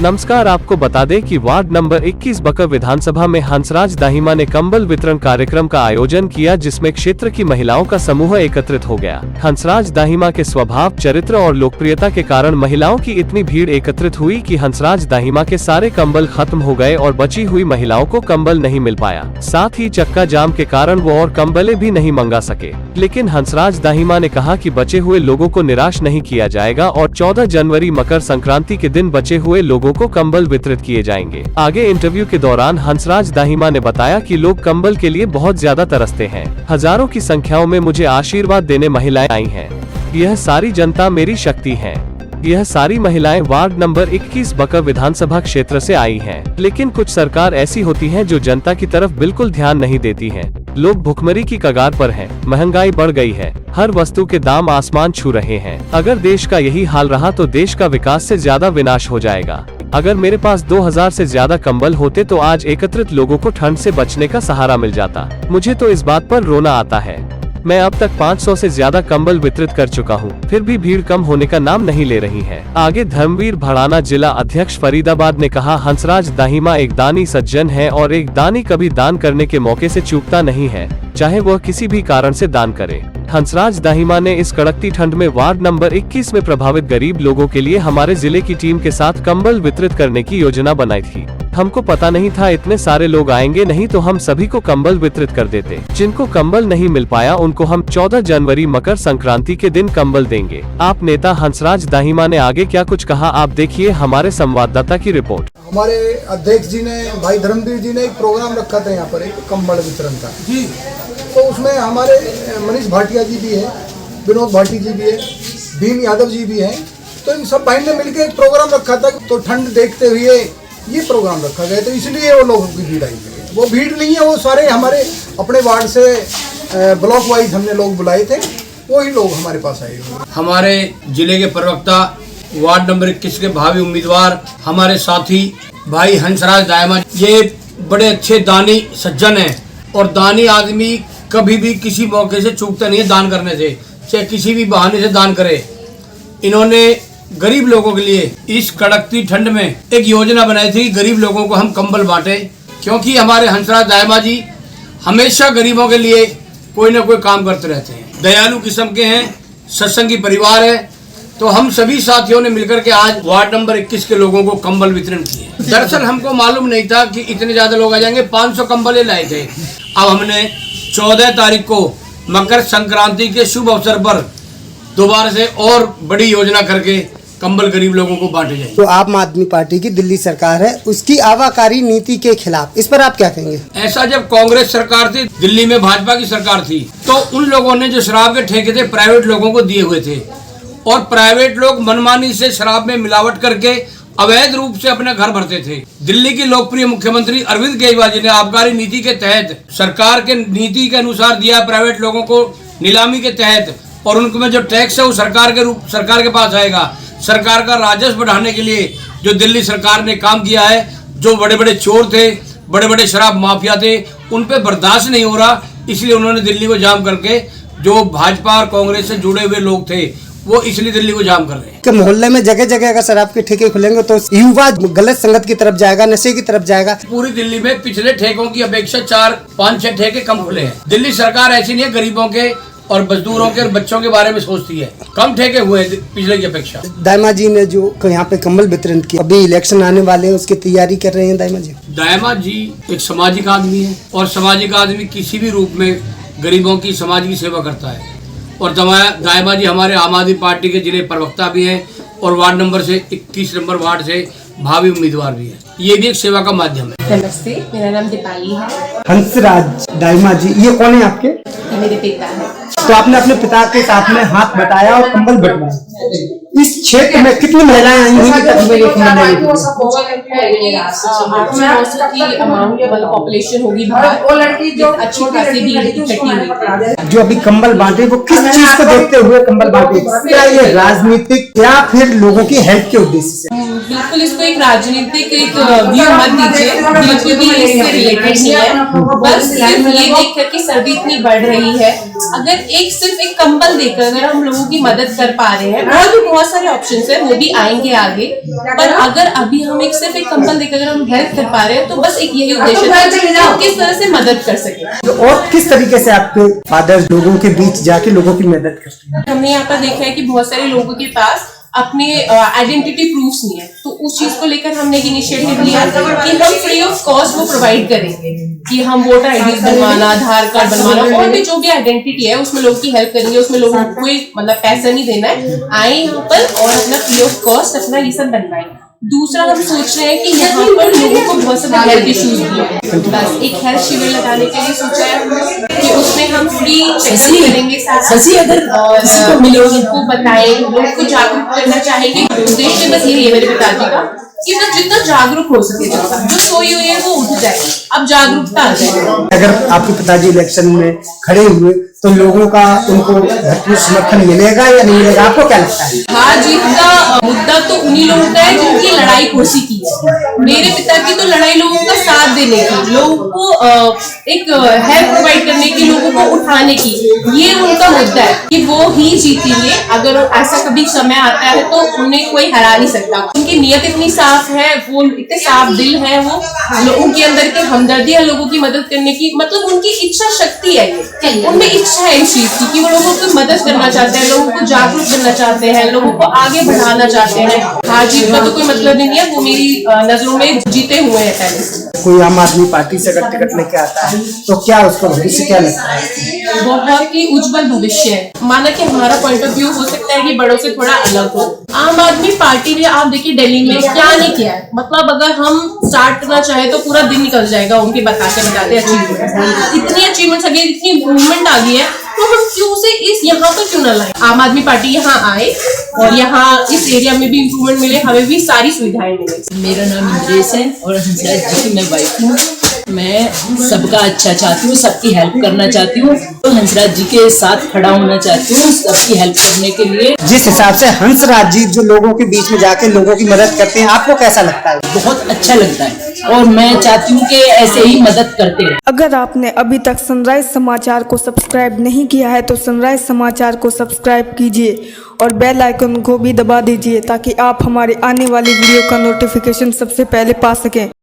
नमस्कार, आपको बता दें कि वार्ड नंबर 21 बकर विधानसभा में हंसराज दाहिमा ने कंबल वितरण कार्यक्रम का आयोजन किया, जिसमें क्षेत्र की महिलाओं का समूह एकत्रित हो गया। हंसराज दाहिमा के स्वभाव, चरित्र और लोकप्रियता के कारण महिलाओं की इतनी भीड़ एकत्रित हुई कि हंसराज दाहिमा के सारे कंबल खत्म हो गए और बची हुई महिलाओं को कंबल नहीं मिल पाया। साथ ही चक्का जाम के कारण वो और कंबलें भी नहीं मंगा सके। लेकिन हंसराज दाहिमा ने कहा कि बचे हुए लोगों को निराश नहीं किया जाएगा और 14 जनवरी मकर संक्रांति के दिन बचे हुए लोगों को कंबल वितरित किए जाएंगे। आगे इंटरव्यू के दौरान हंसराज दाहिमा ने बताया कि लोग कंबल के लिए बहुत ज्यादा तरसते हैं। हजारों की संख्याओं में मुझे आशीर्वाद देने महिलाएं आई हैं। यह सारी जनता मेरी शक्ति है। यह सारी महिलाएं वार्ड नंबर 21 बकर विधानसभा क्षेत्र से आई हैं। लेकिन कुछ सरकार ऐसी होती है जो जनता की तरफ बिल्कुल ध्यान नहीं देती है। लोग भुखमरी की कगार पर हैं, महंगाई बढ़ गई है, हर वस्तु के दाम आसमान छू रहे हैं। अगर देश का यही हाल रहा तो देश का विकास से ज्यादा विनाश हो जाएगा। अगर मेरे पास 2000 से ज्यादा कंबल होते तो आज एकत्रित लोगों को ठंड से बचने का सहारा मिल जाता। मुझे तो इस बात पर रोना आता है। मैं अब तक 500 से ज्यादा कंबल वितरित कर चुका हूँ, फिर भी भीड़ कम होने का नाम नहीं ले रही है। आगे धर्मवीर भड़ाना जिला अध्यक्ष फरीदाबाद ने कहा, हंसराज दाहिमा एक दानी सज्जन है और एक दानी कभी दान करने के मौके से चूकता नहीं है, चाहे वह किसी भी कारण से दान करे। हंसराज दाहिमा ने इस कड़कती ठंड में वार्ड नंबर 21 में प्रभावित गरीब लोगों के लिए हमारे जिले की टीम के साथ कंबल वितरित करने की योजना बनाई थी। हमको पता नहीं था इतने सारे लोग आएंगे, नहीं तो हम सभी को कंबल वितरित कर देते। जिनको कंबल नहीं मिल पाया उनको हम 14 जनवरी मकर संक्रांति के दिन कंबल देंगे। आप नेता हंसराज दाहिमा ने आगे क्या कुछ कहा, आप देखिए हमारे संवाददाता की रिपोर्ट। हमारे अध्यक्ष जी ने, भाई धर्मवीर जी ने एक प्रोग्राम रखा था यहाँ पर, एक कंबल वितरण का जी। तो उसमें हमारे मनीष भाटिया जी भी है, विनोद भाटी जी भी है, भीम यादव जी भी हैं। तो इन सब भाई ने मिलकर एक प्रोग्राम रखा था। तो ठंड देखते हुए ये प्रोग्राम रखा गया, तो इसलिए वो लोगों की भीड़ आई है। वो भीड़ नहीं है, वो सारे हमारे अपने वार्ड से ब्लॉक वाइज हमने लोग बुलाए थे, वही लोग हमारे पास आए। हमारे जिले के प्रवक्ता, वार्ड नंबर 21 के भावी उम्मीदवार, हमारे साथी भाई हंसराज दाहिमा, ये बड़े अच्छे दानी सज्जन हैं और दानी आदमी कभी भी किसी मौके से चूकता नहीं है दान करने से, चाहे किसी भी बहाने से दान करे। इन्होंने गरीब लोगों के लिए इस कड़कती ठंड में एक योजना बनाई थी, गरीब लोगों को हम कंबल बांटे, क्योंकि हमारे हंसराज दाहिमा जी हमेशा गरीबों के लिए कोई ना कोई काम करते रहते हैं। दयालु किस्म के हैं, सत्संगी परिवार है। तो हम सभी साथियों ने मिलकर के आज वार्ड नंबर 21 के लोगों को कंबल वितरण किए। दरअसल हमको मालूम नहीं था कि इतने ज्यादा लोग आ जाएंगे। 500 कंबल लाए थे। अब हमने 14 तारीख को मकर संक्रांति के शुभ अवसर पर दोबारा से और बड़ी योजना करके कंबल गरीब लोगों को बांटे जाएंगे। तो आम आदमी पार्टी की दिल्ली सरकार है, उसकी आवाकारी नीति के खिलाफ, इस पर आप क्या कहेंगे? ऐसा जब कांग्रेस सरकार थी, दिल्ली में भाजपा की सरकार थी, तो उन लोगों ने जो शराब के ठेके थे प्राइवेट लोगों को दिए हुए थे और प्राइवेट लोग मनमानी से शराब में मिलावट करके अवैध रूप से अपने घर भरते थे। दिल्ली की लोकप्रिय मुख्यमंत्री अरविंद केजरीवाल जी ने आबकारी नीति के तहत, सरकार के नीति के अनुसार दिया प्राइवेट लोगों को नीलामी के तहत, और उनमें जो टैक्स है वो सरकार के पास आएगा। सरकार का राजस्व बढ़ाने के लिए जो दिल्ली सरकार ने काम किया है, जो बड़े बड़े चोर थे, बड़े बड़े शराब माफिया थे, उन पे बर्दाश्त नहीं हो रहा, इसलिए उन्होंने दिल्ली को जाम करके, जो भाजपा और कांग्रेस से जुड़े हुए लोग थे वो इसलिए दिल्ली को जाम कर रहे हैं। कि मोहल्ले में जगह जगह अगर शराब के ठेके खुलेंगे तो युवा गलत संगत की तरफ जाएगा, नशे की तरफ जाएगा। पूरी दिल्ली में पिछले ठेकों की अपेक्षा 4-5-6 ठेके कम खुले हैं। दिल्ली सरकार ऐसी नहीं है, गरीबों के और मजदूरों के और बच्चों के बारे में सोचती है। कम ठेके हुए पिछले की अपेक्षा। दाहिमा जी ने जो यहाँ पे कंबल वितरण किया, अभी इलेक्शन आने वाले हैं, उसकी तैयारी कर रहे हैं दाहिमा जी। दाहिमा जी एक सामाजिक आदमी है और सामाजिक आदमी किसी भी रूप में गरीबों की, समाज की सेवा करता है। और दाहिमा जी हमारे आम आदमी पार्टी के जिले प्रवक्ता भी हैं और वार्ड नंबर से 21 नंबर वार्ड से भावी उम्मीदवार भी है। ये भी एक सेवा का माध्यम है। नमस्ते, मेरा नाम दीपाली है। हंसराज दाहिमा जी, ये कौन है आपके? मेरे पिता है। तो आपने अपने पिता के साथ में हाथ बटाया और कंबल बटवाया। इस क्षेत्र में कितनी महिलाएं आई हुई पॉपुलेशन होगी अच्छी खासी भीड़ इकट्ठी हुई। जो अभी कंबल बांटे वो किस चीज को देखते हुए कंबल बांटे? क्या ये राजनीतिक या फिर लोगों की हेल्थ के उद्देश्य से? बिल्कुल इसको एक राजनीतिक एक व्यू मत दीजिए, बिल्कुल भी इससे रिलेटेड नहीं है। बस सिर्फ ये देखकर कि सर्दी इतनी बढ़ रही है, अगर सिर्फ एक कंबल देकर अगर हम लोगों की मदद कर पा रहे हैं, बहुत बहुत सारे ऑप्शंस है, वो भी आएंगे आगे। पर अगर अभी हम सिर्फ एक कंबल देकर अगर हम हेल्प कर पा रहे हैं तो बस एक यही उद्देश्य था कि हम किस तरह से मदद कर सके। और किस तरीके से आपके फादर लोगों के बीच जाके लोगों की मदद करते हैं? हमने यहाँ पर देखा है कि बहुत सारे लोगों के पास अपने आइडेंटिटी प्रूफ्स नहीं है, तो उस चीज को लेकर हमने एक इनिशिएटिव लिया कि हम फ्री ऑफ कॉस्ट वो प्रोवाइड करेंगे, कि हम वोटर आईडी बनवाना, आधार कार्ड बनवाना और भी जो भी आइडेंटिटी है उसमें लोगों की हेल्प करेंगे। उसमें लोगों को कोई मतलब पैसा नहीं देना है, आए यहाँ पर और अपना फ्री ऑफ कॉस्ट अपना ये सब बनवाएंगे। दूसरा हम सोच रहे हैं कि यहाँ पर लोगों को बहुत सारे हेल्थ इश्यूज भी हैं, बस एक हेल्थ शिविर लगाने के लिए सोचा है कि उसमें हम फ्री चेकअप करेंगे और लोगों को बताएं, लोगों को जागरूक करना चाहेंगे। उद्देश्य बस यही है मेरे पिताजी का कि बस जितना जागरूक हो सके, जो सोई हुई है वो उठ जाए, अब जागरूकता आ जाए। अगर आपके पिताजी इलेक्शन में खड़े हुए तो लोगों का उनको भरपूर समर्थन मिलेगा या नहीं मिलेगा, आपको क्या लगता है? हार जीत का मुद्दा तो उन्हीं लोगों का है जिनकी लड़ाई कुर्सी की है। मेरे पिता की तो लड़ाई लोगों का साथ देने की, लोगों को एक हेल्प प्रोवाइड करने की, लोगों को उठाने की, ये उनका मुद्दा है कि वो ही जीतेंगे। अगर ऐसा कभी समय आता है तो उन्हें कोई हरा नहीं सकता। उनकी नीयत इतनी साफ है, वो इतने साफ दिल है, वो लोगों के अंदर की हमदर्दी है, लोगों की मदद करने की, मतलब उनकी इच्छा शक्ति है, ये उनमें इच्छा है इस चीज की कि वो लोगों को मदद करना चाहते हैं, लोगों को जागरूक करना चाहते हैं, लोगों को आगे बढ़ाना चाहते हैं। हार जीत का तो कोई मतलब नहीं है, वो मेरी नजरों में जीते हुए हैं पहले से। कोई आम आदमी पार्टी से अगर टिकट लेके आता है तो क्या उसका भविष्य क्या लगता है? बहुत ही उज्जवल भविष्य है। माना कि हमारा पॉइंट ऑफ व्यू हो सकता है कि बड़ों से थोड़ा अलग हो। आम आदमी पार्टी ने आप देखिए दिल्ली में क्या नहीं किया है, मतलब अगर हम स्टार्ट करना चाहे तो पूरा दिन निकल जाएगा उनके बताते अचीवमेंट। इतनी अचीवमेंट्स आ गई, इतनी इम्प्रूवमेंट आ गई है, तो हम क्यों से इस यहाँ पर क्यों न लाए? आम आदमी पार्टी यहाँ आए और यहाँ इस एरिया में भी इम्प्रूवमेंट मिले, हमें भी सारी सुविधाएं मिले। मेरा नाम इंद्रेश है और हंसराज जी की मैं वाइफ हूँ। मैं सबका अच्छा चाहती हूँ, सबकी हेल्प करना चाहती हूँ, तो हंसराज जी के साथ खड़ा होना चाहती हूँ सबकी हेल्प करने के लिए। जिस हिसाब से हंसराज जी जो लोगों के बीच में जाके लोगों की मदद करते हैं, आपको कैसा लगता है? बहुत अच्छा लगता है और मैं चाहती हूँ कि ऐसे ही मदद करते रहे। अगर आपने अभी तक सनराइज समाचार को सब्सक्राइब नहीं किया है तो सनराइज समाचार को सब्सक्राइब कीजिए और बेल आइकन को भी दबा दीजिए ताकि आप हमारे आने वाली वीडियो का नोटिफिकेशन सबसे पहले पा सकें।